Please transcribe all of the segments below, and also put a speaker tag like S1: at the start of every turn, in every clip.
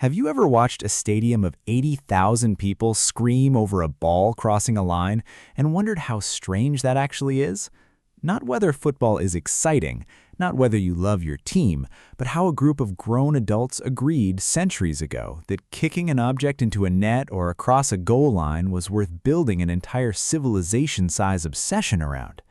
S1: Have you ever watched a stadium of 80,000 people scream over a ball crossing a line and wondered how strange that actually is? Not whether football is exciting, not whether you love your team, but how a group of grown adults agreed centuries ago that kicking an object into a net or across a goal line was worth building an entire civilization-size obsession around.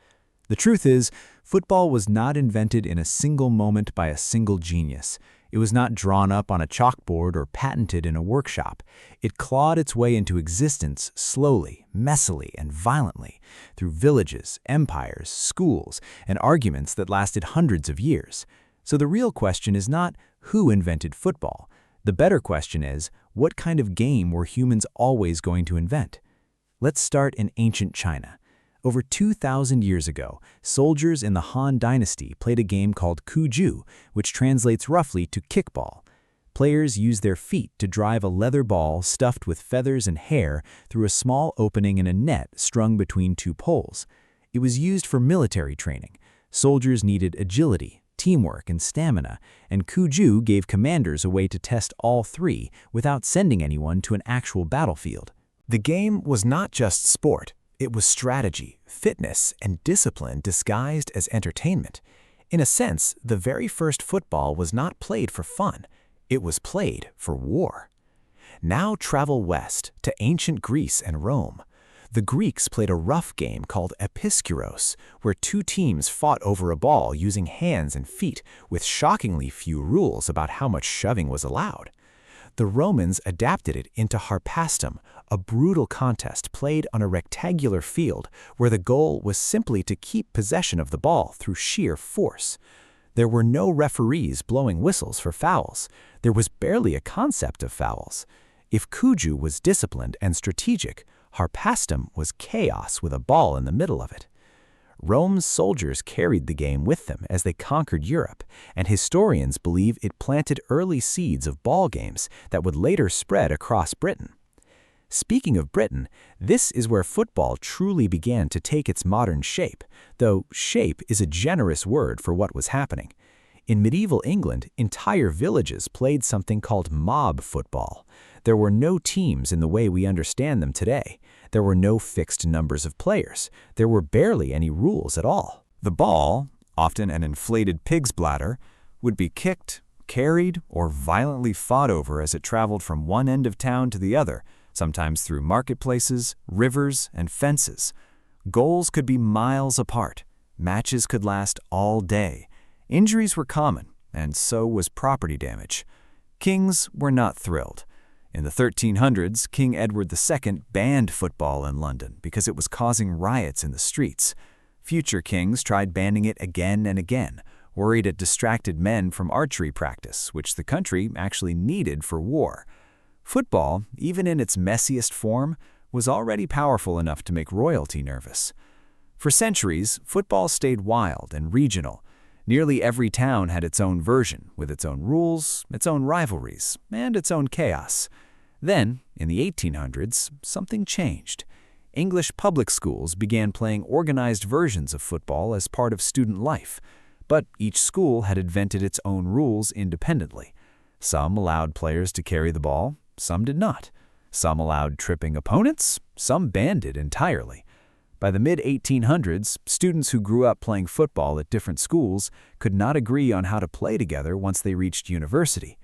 S1: The truth is, football was not invented in a single moment by a single genius. It was not drawn up on a chalkboard or patented in a workshop. It clawed its way into existence slowly, messily, and violently through villages, empires, schools, and arguments that lasted hundreds of years. So the real question is not who invented football. The better question is, what kind of game were humans always going to invent? Let's start in ancient China. Over 2,000 years ago, soldiers in the Han Dynasty played a game called Cuju, which translates roughly to kickball. Players used their feet to drive a leather ball stuffed with feathers and hair through a small opening in a net strung between two poles. It was used for military training. Soldiers needed agility, teamwork, and stamina, and Cuju gave commanders a way to test all three without sending anyone to an actual battlefield.
S2: The game was not just sport. It was strategy, fitness, and discipline disguised as entertainment. In a sense, the very first football was not played for fun. It was played for war. Now travel west to ancient Greece and Rome. The Greeks played a rough game called episkuros, where two teams fought over a ball using hands and feet, with shockingly few rules about how much shoving was allowed. The Romans adapted it into harpastum, a brutal contest played on a rectangular field where the goal was simply to keep possession of the ball through sheer force. There were no referees blowing whistles for fouls. There was barely a concept of fouls. If Cuju was disciplined and strategic, harpastum was chaos with a ball in the middle of it. Rome's soldiers carried the game with them as they conquered Europe, and historians believe it planted early seeds of ball games that would later spread across Britain. Speaking of Britain, this is where football truly began to take its modern shape, though shape is a generous word for what was happening. In medieval England, entire villages played something called mob football. There were no teams in the way we understand them today. There were no fixed numbers of players. There were barely any rules at all. The ball, often an inflated pig's bladder, would be kicked, carried, or violently fought over as it traveled from one end of town to the other, sometimes through marketplaces, rivers, and fences. Goals could be miles apart. Matches could last all day. Injuries were common, and so was property damage. Kings were not thrilled. In the 1300s, King Edward II banned football in London because it was causing riots in the streets. Future kings tried banning it again and again, worried it distracted men from archery practice, which the country actually needed for war. Football, even in its messiest form, was already powerful enough to make royalty nervous. For centuries, football stayed wild and regional. Nearly every town had its own version, with its own rules, its own rivalries, and its own chaos. Then, in the 1800s, something changed. English public schools began playing organized versions of football as part of student life, but each school had invented its own rules independently. Some allowed players to carry the ball, some did not. Some allowed tripping opponents, some banned it entirely. By the mid-1800s, students who grew up playing football at different schools could not agree on how to play together once they reached university.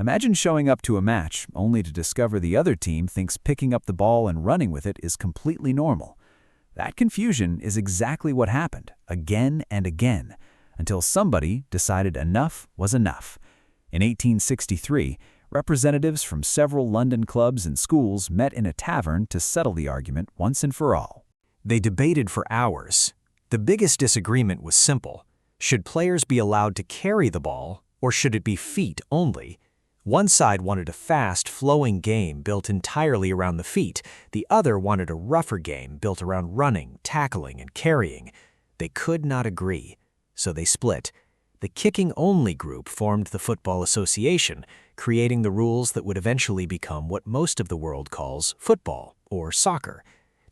S2: Imagine showing up to a match only to discover the other team thinks picking up the ball and running with it is completely normal. That confusion is exactly what happened, again and again, until somebody decided enough was enough. In 1863, representatives from several London clubs and schools met in a tavern to settle the argument once and for all.
S3: They debated for hours. The biggest disagreement was simple. Should players be allowed to carry the ball, or should it be feet only? One side wanted a fast, flowing game built entirely around the feet. The other wanted a rougher game built around running, tackling, and carrying. They could not agree, so they split. The kicking-only group formed the Football Association, creating the rules that would eventually become what most of the world calls football or soccer.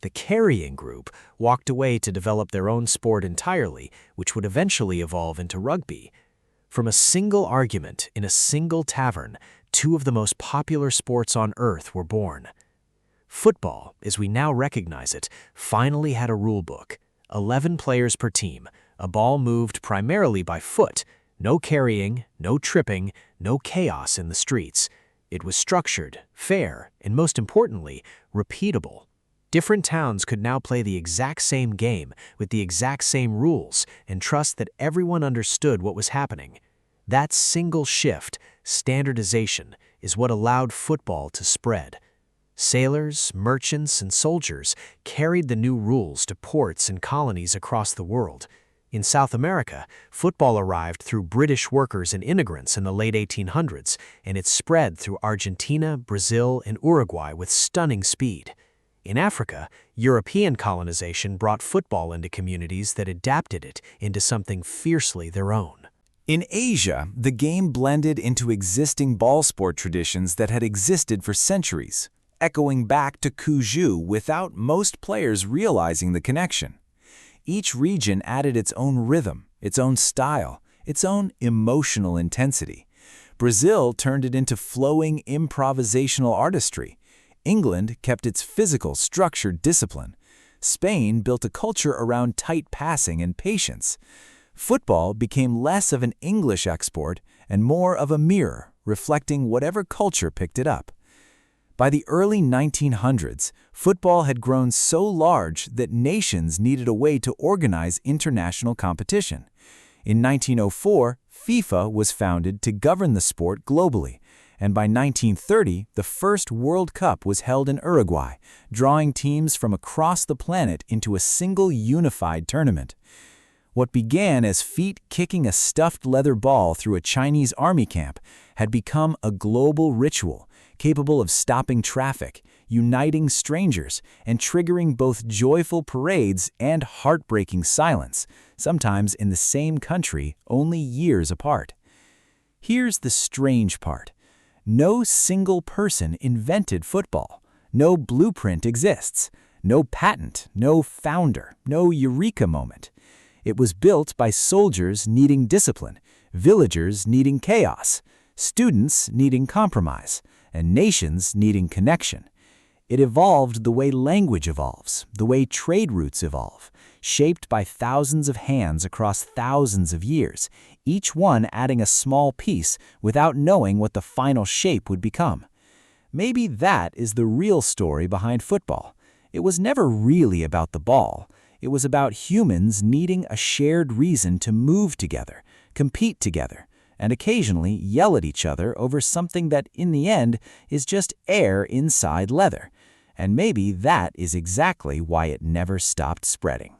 S3: The carrying group walked away to develop their own sport entirely, which would eventually evolve into rugby. From a single argument in a single tavern, two of the most popular sports on Earth were born. Football, as we now recognize it, finally had a rule book. 11 players per team, a ball moved primarily by foot, no carrying, no tripping, no chaos in the streets. It was structured, fair, and most importantly, repeatable. Different towns could now play the exact same game with the exact same rules and trust that everyone understood what was happening. That single shift, standardization, is what allowed football to spread. Sailors, merchants, and soldiers carried the new rules to ports and colonies across the world. In South America, football arrived through British workers and immigrants in the late 1800s, and it spread through Argentina, Brazil, and Uruguay with stunning speed. In Africa, European colonization brought football into communities that adapted it into something fiercely their own.
S2: In Asia, the game blended into existing ball sport traditions that had existed for centuries, echoing back to Cuju without most players realizing the connection. Each region added its own rhythm, its own style, its own emotional intensity. Brazil turned it into flowing improvisational artistry. England kept its physical, structured discipline. Spain built a culture around tight passing and patience. Football became less of an English export and more of a mirror, reflecting whatever culture picked it up. By the early 1900s, football had grown so large that nations needed a way to organize international competition. In 1904, FIFA was founded to govern the sport globally, and by 1930, the first World Cup was held in Uruguay, drawing teams from across the planet into a single unified tournament. What began as feet kicking a stuffed leather ball through a Chinese army camp had become a global ritual, capable of stopping traffic, uniting strangers, and triggering both joyful parades and heartbreaking silence, sometimes in the same country, only years apart. Here's the strange part. No single person invented football. No blueprint exists. No patent, no founder, no eureka moment. It was built by soldiers needing discipline, villagers needing chaos, students needing compromise, and nations needing connection. It evolved the way language evolves, the way trade routes evolve, shaped by thousands of hands across thousands of years, each one adding a small piece without knowing what the final shape would become. Maybe that is the real story behind football. It was never really about the ball. It was about humans needing a shared reason to move together, compete together, and occasionally yell at each other over something that, in the end, is just air inside leather. And maybe that is exactly why it never stopped spreading.